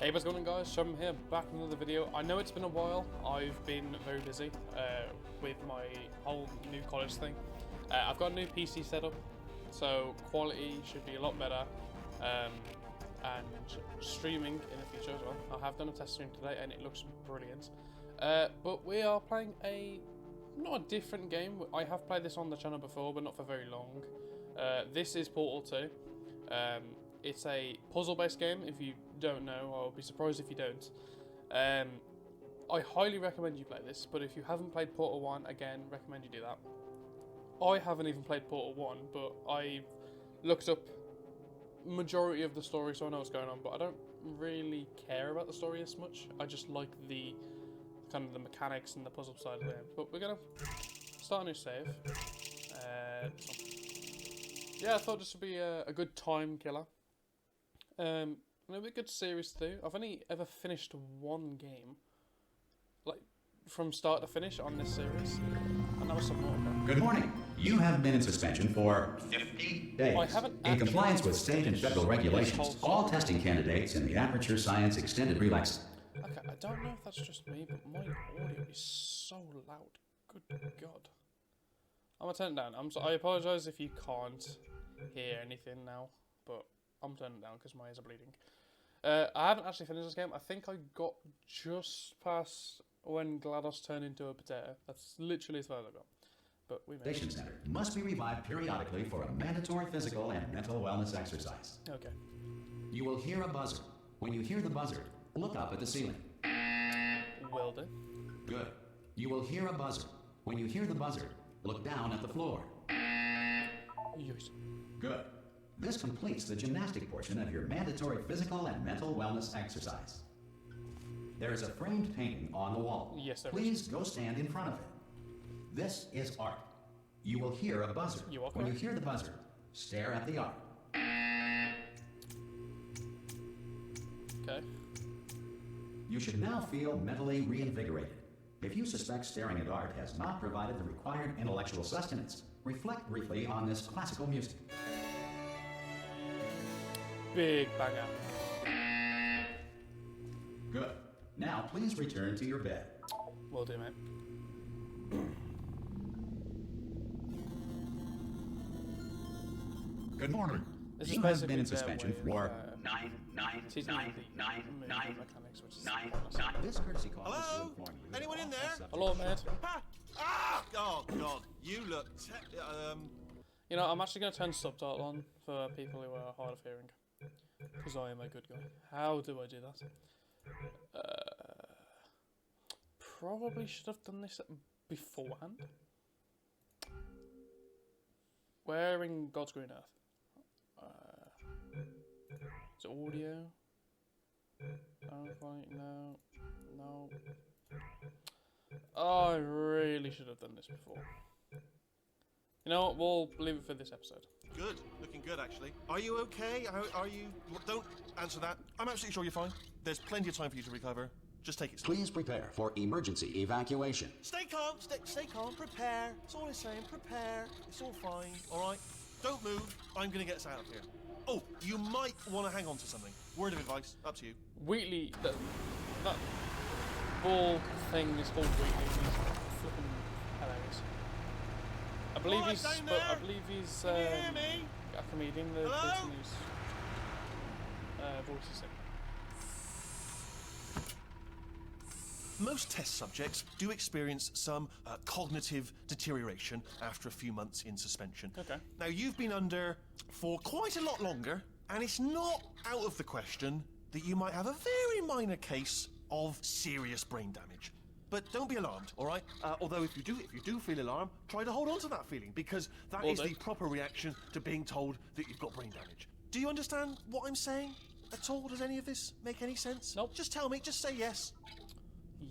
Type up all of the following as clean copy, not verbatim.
Hey, what's going on, guys? Shum here, back with another video. I know it's been a while. I've been very busy with my whole new college thing. I've got a new PC setup, so quality should be a lot better, and streaming in the future as well. I have done a test stream today, and it looks brilliant. But we are playing not a different game. I have played this on the channel before, but not for very long. This is Portal 2. It's a puzzle-based game. If you don't know, I'll be surprised if you don't. I highly recommend you play this, but if you haven't played Portal 1, again, recommend you do that. I haven't even played Portal 1, but I've looked up majority of the story, so I know what's going on, but I don't really care about the story as much. I just like the kind of the mechanics and the puzzle side of the game. But we're gonna start a new save. Yeah, I thought this would be a good time killer. It'll be a good series to do. I've only ever finished one game, like from start to finish on this series, and that was some more. Good morning. You have been in suspension for 50 days. I haven't in compliance with state and federal regulations, all testing candidates in the Aperture Science Extended Relax. Okay, I don't know if that's just me, but my audio is so loud. Good God. I'm gonna turn it down. I apologise if you can't hear anything now, but I'm turning it down because my ears are bleeding. I haven't actually finished this game. I think I got just past when Glados turned into a potato. That's literally as far as I got. But we made it. Station Center must be revived periodically for a mandatory physical and mental wellness exercise. Okay. You will hear a buzzer. When you hear the buzzer, look up at the ceiling. Will do. Good. You will hear a buzzer. When you hear the buzzer, look down at the floor. Yes. Good. This completes the gymnastic portion of your mandatory physical and mental wellness exercise. There is a framed painting on the wall. Yes, there Please go stand in front of it. This is art. You will hear a buzzer. When you hear the buzzer, stare at the art. Okay. You should now feel mentally reinvigorated. If you suspect staring at art has not provided the required intellectual sustenance, reflect briefly on this classical music. Big banger. Good. Now please return to your bed. Will do, mate. Good morning. This You have been in suspension for mechanics, which is This courtesy call is to Hello? inform you. Anyone in there? Hello, mate. Ah! Oh God, you look. You know, I'm actually going to turn subtitle on for people who are hard of hearing, because I am a good guy. How do I do that? Probably should have done this beforehand. Where in God's green earth? Is it audio? No. Oh, I really should have done this before. You know what? We'll leave it for this episode. Good, looking good actually. Are you okay? Are you? Don't answer that. I'm absolutely sure you're fine. There's plenty of time for you to recover. Just take it slow. Please prepare for emergency evacuation. Stay calm. Stay calm. Prepare. That's all I'm saying. Prepare. It's all fine. All right. Don't move. I'm gonna get us out of here. Oh, you might want to hang on to something. Word of advice. Up to you. Wheatley, that ball thing is called Wheatley. He's flipping hilarious. I believe Right, he's. down But I there. believe he's. Can you hear me? A comedian. The Hello? person whose voice is in. Most test subjects do experience some cognitive deterioration after a few months in suspension. Okay. Now, you've been under for quite a lot longer, and it's not out of the question that you might have a very minor case of serious brain damage. But don't be alarmed, all right? Although if you do feel alarmed, try to hold on to that feeling, because that is the proper reaction to being told that you've got brain damage. Do you understand what I'm saying at all? Does any of this make any sense? Nope. Just tell me. Just say yes.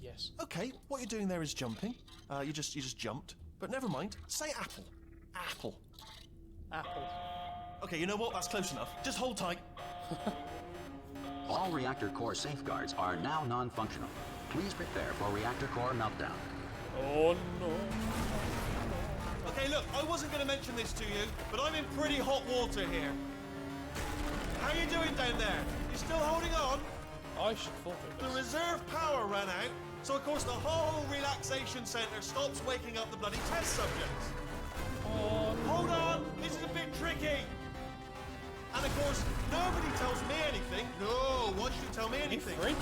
Yes. Okay, what you're doing there is jumping. You just jumped. But never mind. Say apple. Apple. Apple. Okay, you know what? That's close enough. Just hold tight. All reactor core safeguards are now non-functional. Please prepare for reactor core meltdown. Oh no. Okay, look, I wasn't going to mention this to you, but I'm in pretty hot water here. How you doing down there? You still holding on? I should forfeit The this. reserve power ran out, so of course the whole relaxation centre stops waking up the bloody test subjects. Oh, Hold on, this is a bit tricky. And of course, nobody tells me anything. No, why should you tell me you anything? fridge?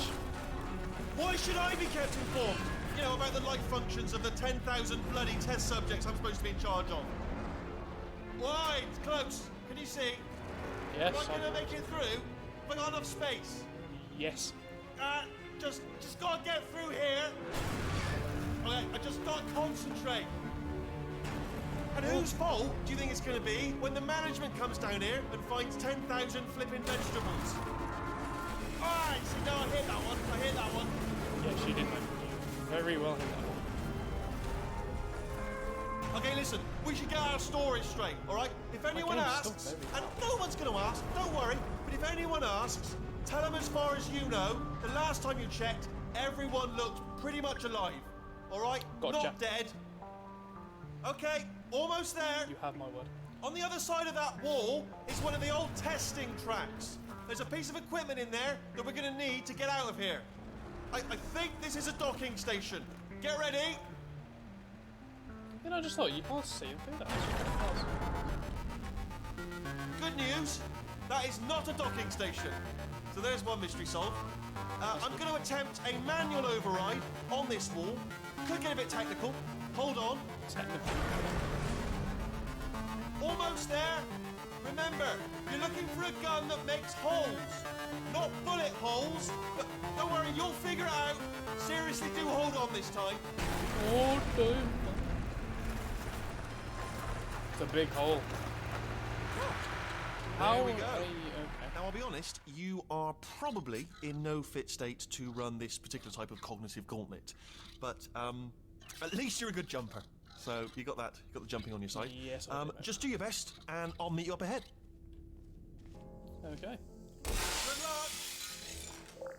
Why should I be kept informed? You know, about the life functions of the 10,000 bloody test subjects I'm supposed to be in charge of. Why? It's close. Can you see? Yes. Am I gonna make it through? Have I got enough space? Yes. Just gotta get through here. Okay, I just gotta concentrate. And whose fault do you think it's gonna be when the management comes down here and finds 10,000 flipping vegetables? Alright, see, no, I hit that one. I hit that one. Yeah, she did. Very well hit that one. Okay, listen, we should get our stories straight, alright? If anyone game's asks, still very and no one's gonna ask, don't worry, but if anyone asks, tell them as far as you know, the last time you checked, everyone looked pretty much alive, alright? Gotcha. Not dead. Okay, almost there. You have my word. On the other side of that wall is one of the old testing tracks. There's a piece of equipment in there that we're gonna need to get out of here. I think this is a docking station. Get ready. You know, I just thought you can't see him through that. Good news, that is not a docking station. So there's one mystery solved. I'm going to attempt a manual override on this wall. Could get a bit technical. Hold on. Technically. Almost there. Remember, you're looking for a gun that makes holes. Not bullet holes, but don't worry, you'll figure it out. Seriously, do hold on this time. Oh, damn. It's a big hole. There we go. Okay. Now, I'll be honest, you are probably in no fit state to run this particular type of cognitive gauntlet. But at least you're a good jumper. So you got that. You got the jumping on your side. Yes, I do, mate. Just do your best, and I'll meet you up ahead. Okay. Good luck.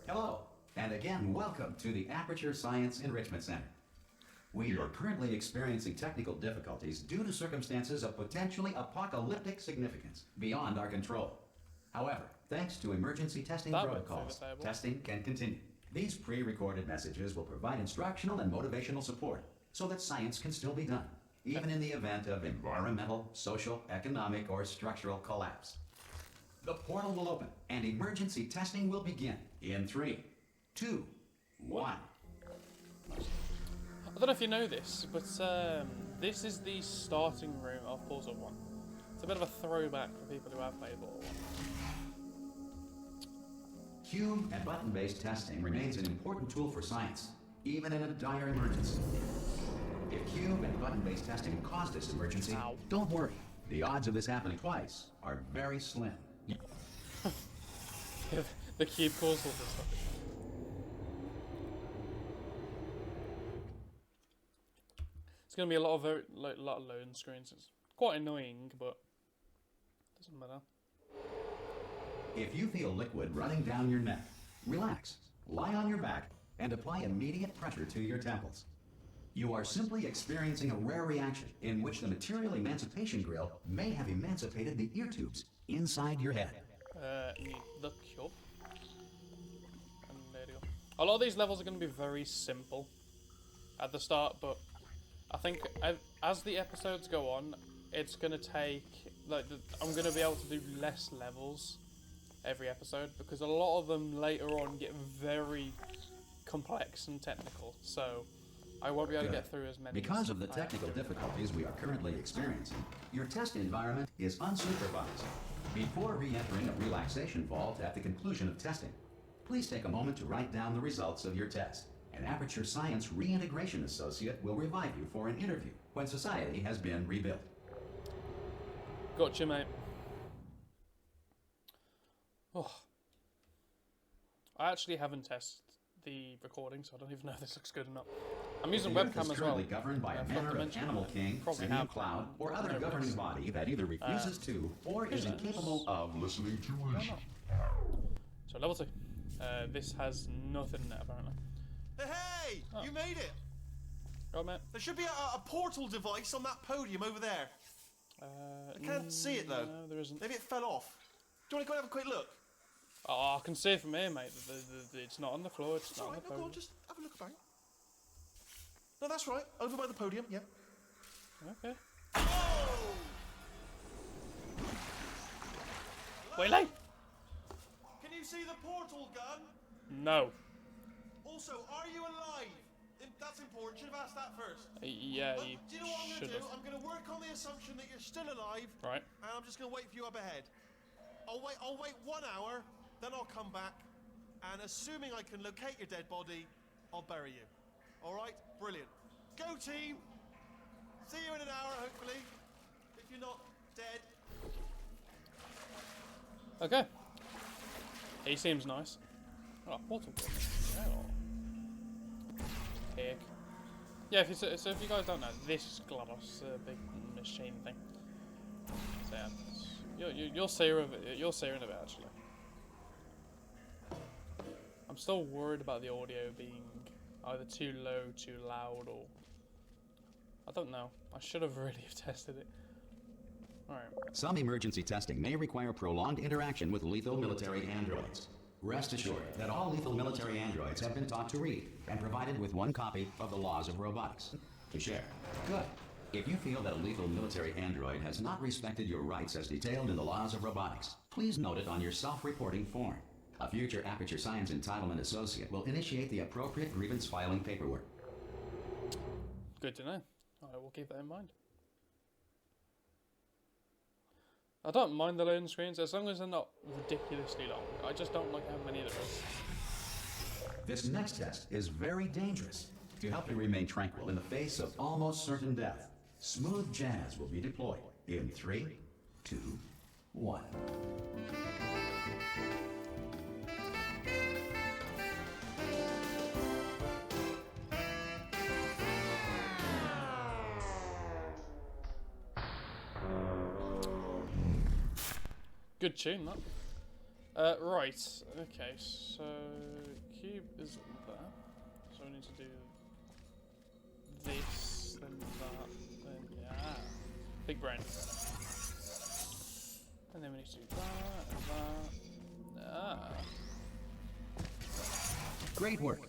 Hello, and again, welcome to the Aperture Science Enrichment Center. We are currently experiencing technical difficulties due to circumstances of potentially apocalyptic significance beyond our control. However, thanks to emergency testing That went protocols, through the table. testing can continue. These pre-recorded messages will provide instructional and motivational support so that science can still be done, even in the event of environmental, social, economic, or structural collapse. The portal will open, and emergency testing will begin in 3, 2, 1. I don't know if you know this, but this is the starting room of Portal 1. It's a bit of a throwback for people who have played Portal 1. Cube and button-based testing remains an important tool for science, even in a dire emergency. If cube and button-based testing caused this emergency, Ow. don't worry. The odds of this happening twice are very slim. The cube caused all this stuff. It's going to be a lot of lot of loading screens. It's quite annoying, but it doesn't matter. If you feel liquid running down your neck, relax, lie on your back, and apply immediate pressure to your temples. You are simply experiencing a rare reaction in which the material emancipation grill may have emancipated the ear tubes inside your head. Need the cube. And there you go. A lot of these levels are going to be very simple at the start, but I think as the episodes go on, it's going to take, I'm going to be able to do less levels every episode, because a lot of them later on get very complex and technical, so I won't be able to get through as many. Because of the as I technical have to. difficulties we are currently experiencing, your test environment is unsupervised. Before re-entering a relaxation vault at the conclusion of testing, please take a moment to write down the results of your test. An Aperture Science Reintegration Associate will revive you for an interview when society has been rebuilt. Gotcha, mate. Oh. I actually haven't tested the recording, so I don't even know if this looks good or not. I'm using The Earth webcam is as well. currently governed by I a forgot to manner of mention Animal that. King, Probably Simian have. Cloud, or other No, governing it's- body that either refuses to or is who knows? incapable of listening to reason. So level 2. This has nothing in it apparently. Hey, Oh. you made it. Go on, mate. There should be a portal device on that podium over there. I can't see it, though. No, there isn't. Maybe it fell off. Do you want to go and have a quick look? Oh, I can see it from here, mate. It's not on the floor. It's It's not all on right. the No, go on, podium. just have a look about. No, that's right. Over by the podium. Yeah. Okay. Oh! Wait, Can you see the portal gun? no. Also, are you alive? That's important. Should have asked that first. Yeah, you Do you know what I'm should going to do? have. I'm going to work on the assumption that you're still alive, Right. and I'm just going to wait for you up ahead. I'll wait 1 hour, then I'll come back, and assuming I can locate your dead body, I'll bury you. All right? Brilliant. Go team. See you in an hour, hopefully. If you're not dead. Okay. He seems nice. Oh, portal gun. Oh. Heck. Yeah, so if you guys don't know, this is Glados, a big machine thing. So yeah, you'll see her of it. You'll see her in a bit, actually. I'm still worried about the audio being either too low, too loud, or I don't know. I should have really have tested it. Alright. Some emergency testing may require prolonged interaction with lethal military androids. Rest assured that all lethal military androids have been taught to read and provided with one copy of the laws of robotics to share. Good. If you feel that a lethal military android has not respected your rights as detailed in the laws of robotics, please note it on your self-reporting form. A future Aperture Science Entitlement Associate will initiate the appropriate grievance filing paperwork. Good to know. I will keep that in mind. I don't mind the loading screens as long as they're not ridiculously long. I just don't like how many there is. This next test is very dangerous. To help you remain tranquil in the face of almost certain death, smooth jazz will be deployed in 3, 2, 1. Good tune, that. Right, okay, so cube is there. So we need to do this, then that, then yeah. Big brain. And then we need to do that and that. Ah. Great work.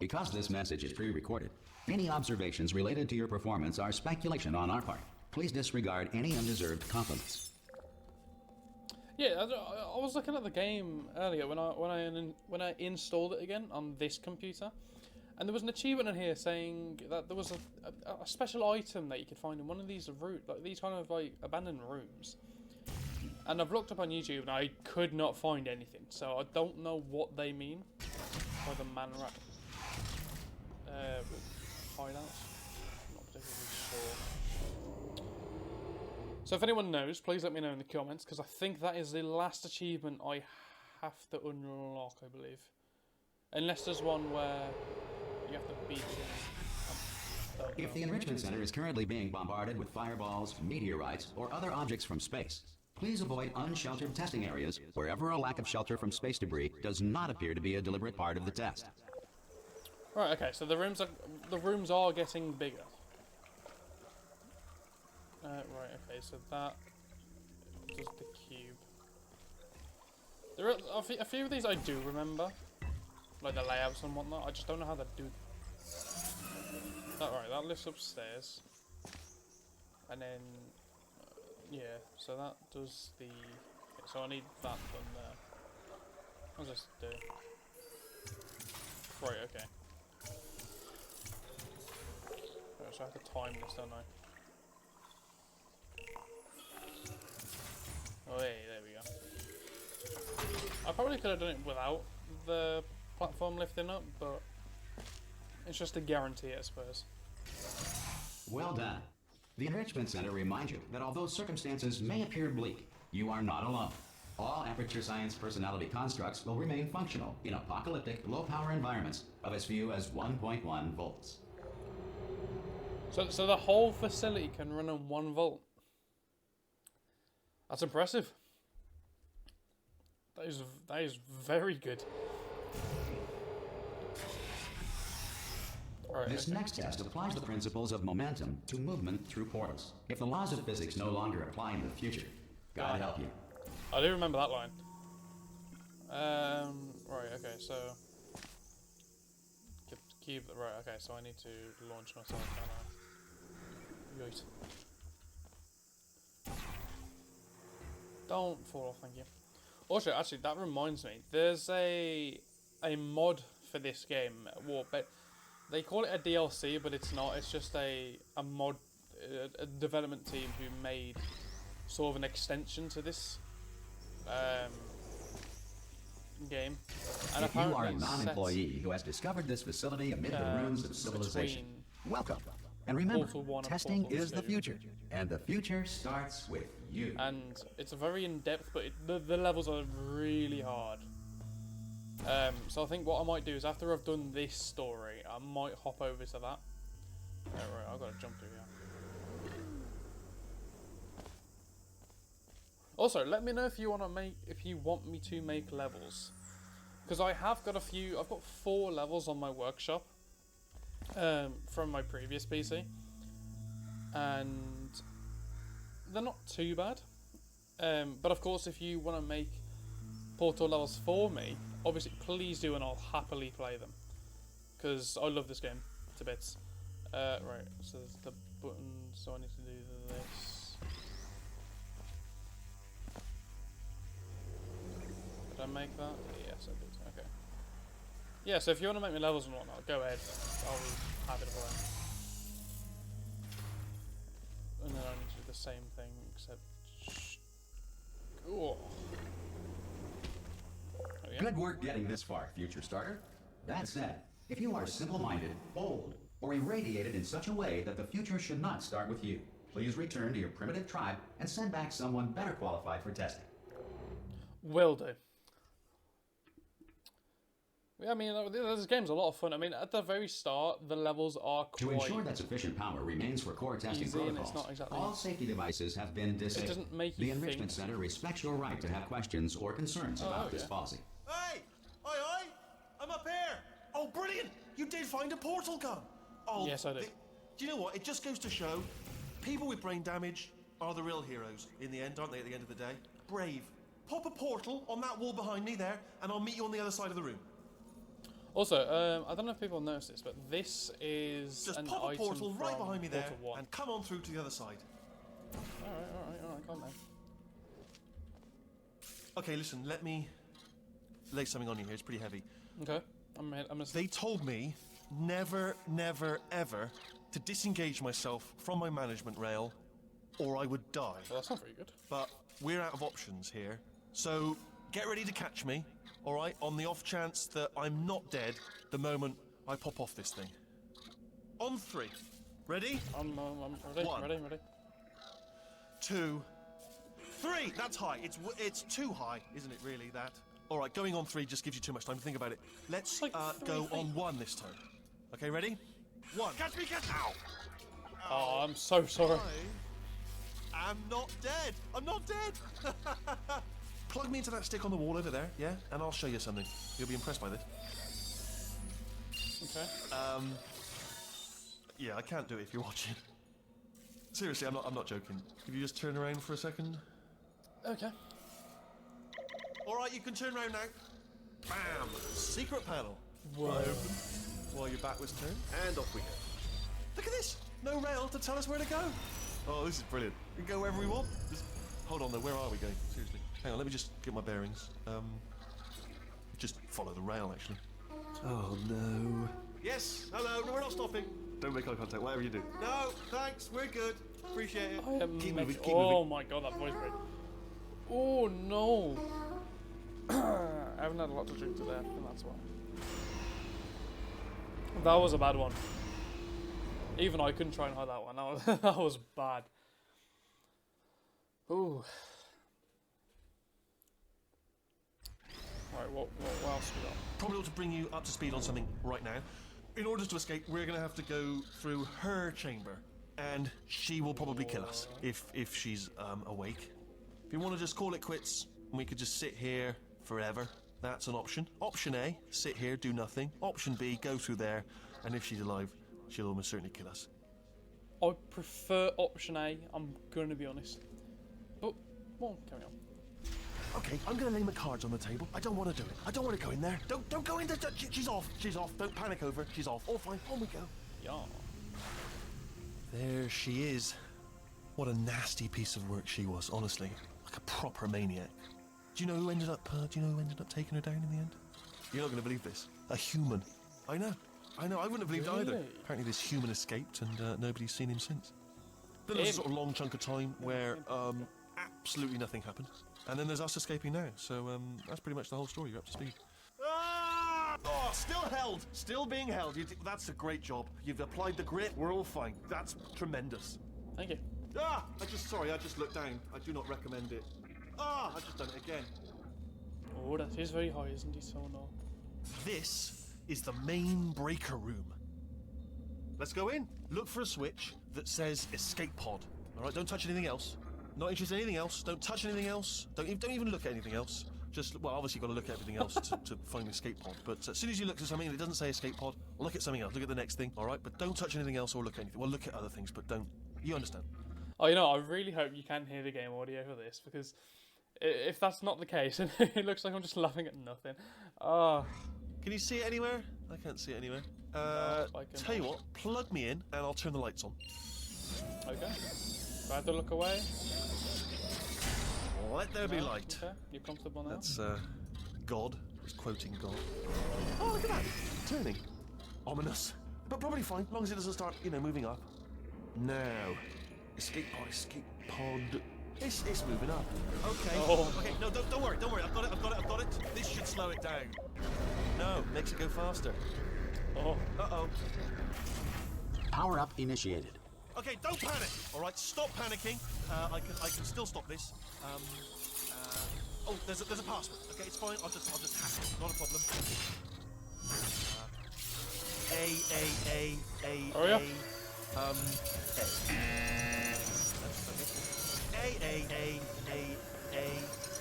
Because this message is pre-recorded, any observations related to your performance are speculation on our part. Please disregard any undeserved compliments. Yeah, I was looking at the game earlier when I installed it again on this computer, and there was an achievement in here saying that there was a special item that you could find in one of these these kind of like abandoned rooms. And I've looked up on YouTube and I could not find anything, so I don't know what they mean by the man rat hideouts. Not particularly sure. So if anyone knows, please let me know in the comments, because I think that is the last achievement I have to unlock, I believe. Unless there's one where you have to beat it. If the Enrichment Center is currently being bombarded with fireballs, meteorites, or other objects from space, please avoid unsheltered testing areas wherever a lack of shelter from space debris does not appear to be a deliberate part of the test. Right, okay, so the rooms are getting bigger. Right, okay, so that does the cube. There are a few of these I do remember, like the layouts and whatnot. I just don't know how to do. Right, that lifts upstairs, and then yeah, so that does the. Okay, so I need that done there. I'll just do. Right, okay. Right, so I have to time this, don't I? Oh, hey, there we go. I probably could have done it without the platform lifting up, but it's just a guarantee, I suppose. Well done. The Enrichment Center reminds you that although circumstances may appear bleak, you are not alone. All Aperture Science personality constructs will remain functional in apocalyptic, low-power environments of as few as 1.1 volts. So the whole facility can run on 1 volt. That's impressive. That is very good. Right, This next test applies the principles of momentum to movement through portals. If the laws of physics no longer apply in the future, God help you. I do remember that line. Right, okay, so... Get the cube, right, okay, so I need to launch myself, and Yoit. Don't fall off, thank you. Also, actually, that reminds me, there's a mod for this game, but they call it a DLC, but it's not, it's just a mod, a development team who made sort of an extension to this game. And If you are a apparently non-employee who has discovered this facility amid the ruins of civilization, between welcome. And remember, Portal 1 and testing Portal is the 2. future, and the future starts with you. And it's very in-depth, but the levels are really hard. So I think what I might do is after I've done this story, I might hop over to that. Right, I've got to jump through here. Also, let me know if you want me to make levels, because I have got a few. I've got 4 levels on my workshop from my previous PC, and they're not too bad. But of course, if you want to make Portal levels for me, obviously please do, and I'll happily play them, because I love this game to bits. Right, so there's the button, so I need to do this. Did I make that? Yes, I did. Okay. Yeah, so if you want to make me levels and whatnot, go ahead. I'll be happy to play. And then I need to do the same thing, except... Ooh. Good work getting this far, future starter. That said, if you are simple-minded, bold, or irradiated in such a way that the future should not start with you, please return to your primitive tribe and send back someone better qualified for testing. Will do. Yeah, I mean, this game's a lot of fun. I mean, at the very start, the levels are quite... To ensure that sufficient power remains for core testing easy, and protocols, it's not exactly... all safety devices have been disabled. It doesn't make you The Enrichment think... Center respects your right to have questions or concerns about this policy. Hey! Oi, oi! I'm up here! Oh, brilliant! You did find a portal gun! Oh, yes, I did. Do you know what? It just goes to show, people with brain damage are the real heroes in the end, aren't they, at the end of the day? Brave. Pop a portal on that wall behind me there, and I'll meet you on the other side of the room. Also, I don't know if people notice this, but this is Just an pop a item portal right from behind me there, Portal 1. and come on through to the other side. Alright, calm down. Okay, listen, let me lay something on you here. It's pretty heavy. Okay, I'm They told me never, never, ever to disengage myself from my management rail, or I would die. Well, that's not very good. But we're out of options here, so get ready to catch me, all right? On the off chance that I'm not dead the moment I pop off this thing. On 3. Ready? I'm ready. 1. Ready. 2, 3. That's high. It's too high, isn't it? Really? That. All right. Going on 3 just gives you too much time to think about it. Let's like go 3 on feet. 1 this time. Okay. Ready? 1. Catch me! Catch! Ow! Oh, I'm so sorry. I'm not dead. I'm not dead. Plug me into that stick on the wall over there, yeah? And I'll show you something. You'll be impressed by this. Okay. Yeah, I can't do it if you're watching. Seriously, I'm not joking. Could you just turn around for a second? Okay. All right, you can turn around now. Bam! Secret panel. Whoa. Right open. While your back was turned, and off we go. Look at this. No rail to tell us where to go. Oh, this is brilliant. We can go wherever we want. Just hold on though. Where are we going? Seriously. Hang on. Let me just get my bearings. Just follow the rail, actually. Oh no. Yes. Hello. No, we're not stopping. Don't make eye contact. Whatever you do. No, thanks. We're good. Appreciate it. I am Keep mech- moving. Keep Oh moving. my god, that voice break. Oh no. I haven't had a lot to drink today, and that's why. That was a bad one. Even I couldn't try and hide that one. That was bad. Ooh. Right, what else we got? Probably ought to bring you up to speed on something right now. In order to escape, we're going to have to go through her chamber, and she will probably kill us if she's awake. If you want to just call it quits, and we could just sit here forever, that's an option. Option A, sit here, do nothing. Option B, go through there, and if she's alive, she'll almost certainly kill us. I prefer option A, I'm going to be honest. But, well, carry on. Okay, I'm gonna lay my cards on the table. I don't want to do it. I don't want to go in there. Don't go in there. She's off. She's off. Don't panic over. She's off. All fine. On we go. Yeah. There she is. What a nasty piece of work she was, honestly. Like a proper maniac. Do you know who ended up taking her down in the end? You're not going to believe this. A human. I know. I wouldn't have believed either. Really? Apparently this human escaped and nobody's seen him since. Then there's a sort of long chunk of time where absolutely nothing happened. And then there's us escaping now. So that's pretty much the whole story. You're up to speed. Ah! Oh, still held. Still being held. That's a great job. You've applied the grit. We're all fine. That's tremendous. Thank you. Ah! I just looked down. I do not recommend it. Ah! I've just done it again. Oh, that is very high, isn't he? So no. This is the main breaker room. Let's go in. Look for a switch that says escape pod. All right, don't touch anything else. Not interested in anything else. Don't touch anything else. Don't even look at anything else. Just, well, obviously you've got to look at everything else to find the escape pod. But as soon as you look at something and it doesn't say escape pod, look at something else. Look at the next thing, all right? But don't touch anything else or look at anything. Well, look at other things, but don't. You understand? Oh, you know, I really hope you can hear the game audio for this, because if that's not the case, it looks like I'm just laughing at nothing. Oh. Can you see it anywhere? I can't see it anywhere. I can Tell you what, plug me in and I'll turn the lights on. Okay. Do I have to look away? Let there be No? light. Okay. You comfortable now? That's God. It's quoting God. Oh, look at that. Turning. Ominous. But probably fine, as long as it doesn't start, moving up. Now. Escape pod. It's moving up. Okay. Oh. Okay, no, don't worry. I've got it. This should slow it down. No, makes it go faster. Oh. Uh-oh. Power up initiated. Okay, don't panic. All right, stop panicking. I can still stop this. Oh, there's a password. Okay, it's fine. I'll just hack it. Not a problem. Hurry up.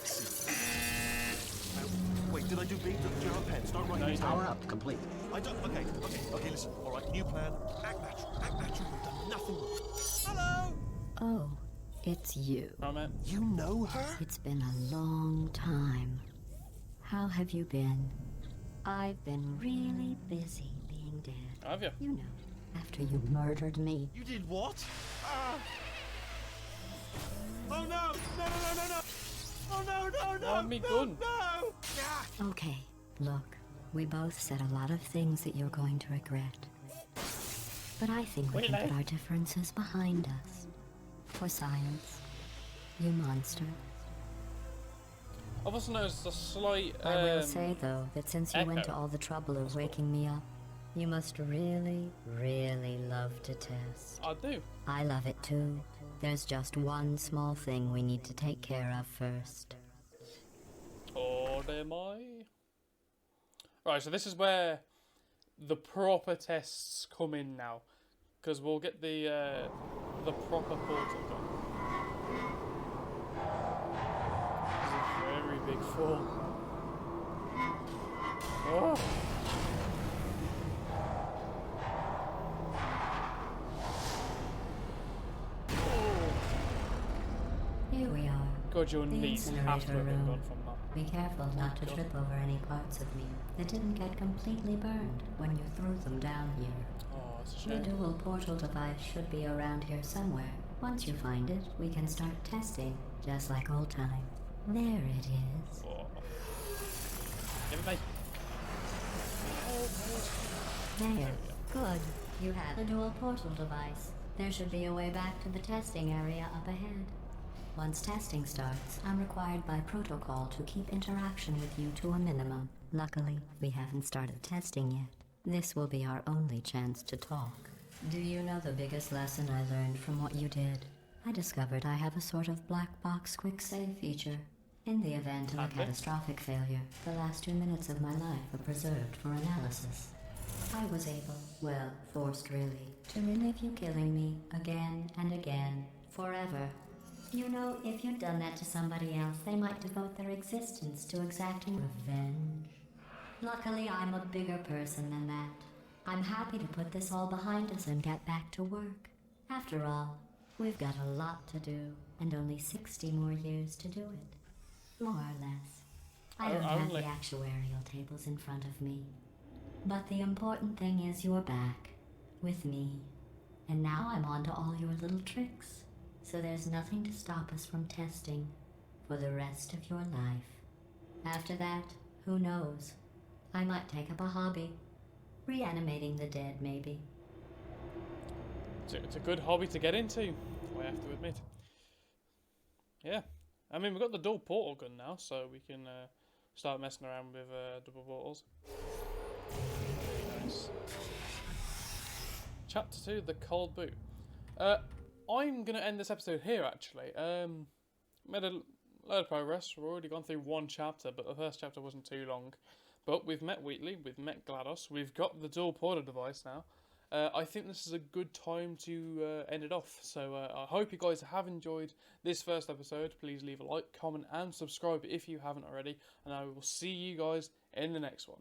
C. Wait, did I do B? Do you have a pen? Start writing these down. Power up complete. I don't. Okay. Listen. All right. New plan. Act natural. We've done nothing wrong. Hello. Oh, it's you. Right, mate. You know her? It's been a long time. How have you been? I've been really busy being dead. Have you? You know, after you murdered me. You did what? Oh no! No! Oh no! Let me gun. No! Ah. Okay, look, we both said a lot of things that you're going to regret. But I think we can put our differences behind us. For science. You monster. I've also noticed a slight. I will say, though, that since you went echo. to all the trouble of waking me up, you must really, really love to test. I do. I love it too. There's just one small thing we need to take care of first. Oh, am I? Right, so this is where the proper tests come in now, because we'll get the proper portal done. This is a very big fall. Oh. Here we are. God, your The knees have to incinerator have been room. gone from that. Be careful not to trip over any parts of me that didn't get completely burned when you threw them down here. Oh, it's a The shame. dual portal device should be around here somewhere. Once you find it, we can start testing, just like old times. There it is. Oh. Give it, mate. There. Good. You have the dual portal device. There should be a way back to the testing area up ahead. Once testing starts, I'm required by protocol to keep interaction with you to a minimum. Luckily, we haven't started testing yet. This will be our only chance to talk. Do you know the biggest lesson I learned from what you did? I discovered I have a sort of black box quick save feature. In the event of a catastrophic failure, the last 2 minutes of my life are preserved for analysis. I was able, well, forced really, to relive you killing me again and again, forever. You know, if you'd done that to somebody else, they might devote their existence to exacting revenge. Luckily, I'm a bigger person than that. I'm happy to put this all behind us and get back to work. After all, we've got a lot to do, and only 60 more years to do it. More or less. I don't have only. the actuarial tables in front of me. But the important thing is you're back. With me. And now I'm on to all your little tricks. So there's nothing to stop us from testing for the rest of your life. After that, who knows? I might take up a hobby. Reanimating the dead, maybe. It's a good hobby to get into, I have to admit. Yeah. I mean, we've got the dual portal gun now, so we can start messing around with double portals. Very nice. Chapter 2, The Cold Boot. I'm going to end this episode here, actually. Made a load of progress. We've already gone through one chapter, but the first chapter wasn't too long. But we've met Wheatley, we've met Glados, we've got the dual portal device now. I think this is a good time to end it off. So I hope you guys have enjoyed this first episode. Please leave a like, comment and subscribe if you haven't already. And I will see you guys in the next one.